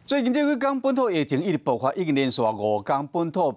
最近这几天本土疫情一直爆发，已经连续5天本土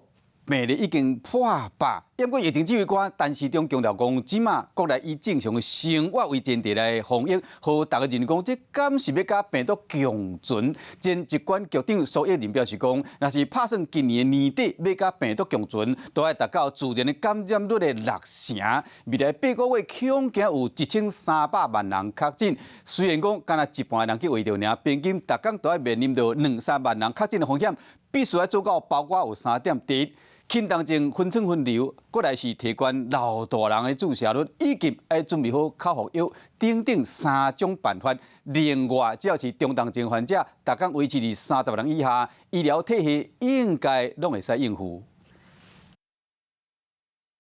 病例已经破100。不过疫情指挥官陈时中强调讲，即马国内以正常的生活为前提来防疫，和大家认讲，这敢是要甲病毒共存？前疾管局长苏益仁表示讲，若是拍算今年年底要甲病毒共存，都要达到自然的感染率的60%。未来8个月恐惊有1300万人确诊，虽然讲敢若一半的人去围着尔，平均逐工都要面临到2-3万人确诊的风险，必须要做到包括有3点：第一，轻重症分寸分流，过来是提悬老大人的注射率，以及要准备好口服药等3种办法。另外，只要是中重症患者，逐工维持伫30人以下，医疗体系应该拢会使应付。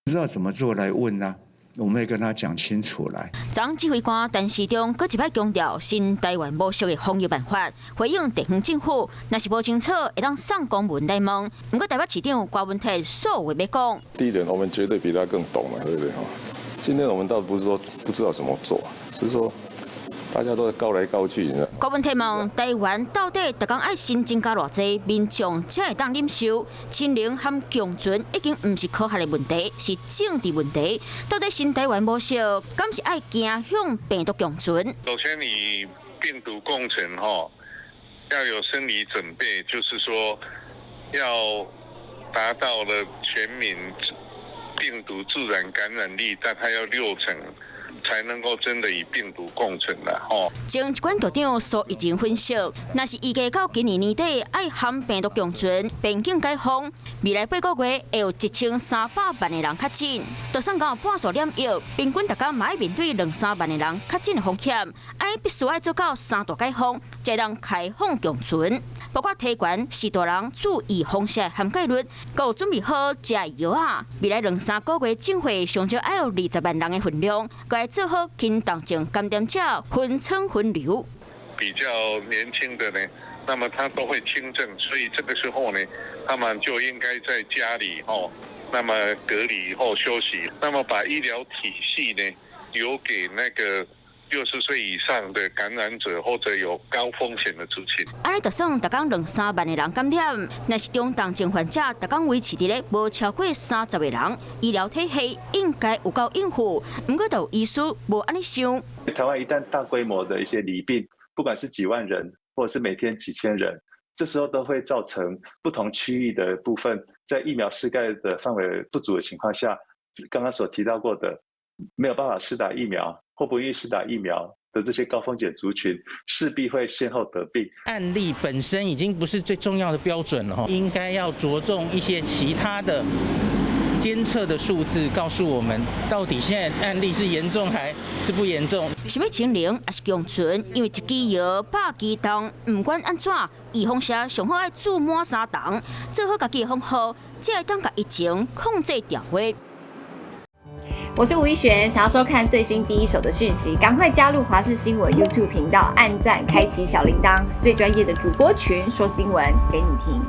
不知道怎么做来问呢？我们会跟他讲清楚来。总指挥官陈时中搁一摆强调新台湾模式的防疫办法，回应地方政府若是无清楚，会当送公文来问。不过台北市长郭文泰说话要讲，第一点，我们绝对比他更懂嘛，对不对？今天我们倒不是说不知道怎么做，只是说大家都在告来告去。郭文泰问台湾到底逐工爱新增加偌济民众才会当忍受？清零和共存已经唔是科学的问题，是政治问题。到底新台湾模式敢是爱走向病毒共存？首先，你病毒共存要有生理准备，就是说要达到了全民病毒自然感染力，但它要60%。才能够真的与病毒共存啦，前疾管局长苏益仁分析，若是预计到今年年底爱和病毒共存，边境解封，未来8个月会有1300万的人确诊，就算讲半数染疫，平均大家嘛要面对2-3万的人确诊的风险，安尼必须要做到3大解封，才能开放共存，包括提悬4大人注意风险涵盖率，有准备好食药啊，未来2-3个月政府上少要有20万人的分量，该做好轻重症感染者分层分流。比较年轻的呢，那么他都会轻症，所以这个时候呢，他们就应该在家里那么隔离以后休息，那么把医疗体系呢留给那个60岁以上的感染者或者有高风险的族群。安尼就算逐工2-3万的人感染，若是中重症患者逐工维持伫咧无超过30个人，医疗体系应该有够应付。不过，就有医师无安尼想。台湾一旦大规模的一些罹病，不管是几万人，或者是每天几千人，这时候都会造成不同区域的部分在疫苗覆盖的范围不足的情况下，刚刚所提到过的没有办法施打疫苗或不愿意施打疫苗的这些高风险族群，势必会先后得病。案例本身已经不是最重要的标准了，应该要着重一些其他的监测的数字，告诉我们到底现在案例是严重还是不严重。想要清零还是共存？因为一支药100支重，不管安怎，预防者上好要注满3重，做好家己的防护，才会当把疫情控制掉位。我是吴一璇，想要收看最新第一手的讯息，赶快加入华视新闻 YouTube 频道，按赞，开启小铃铛，最专业的主播群说新闻给你听。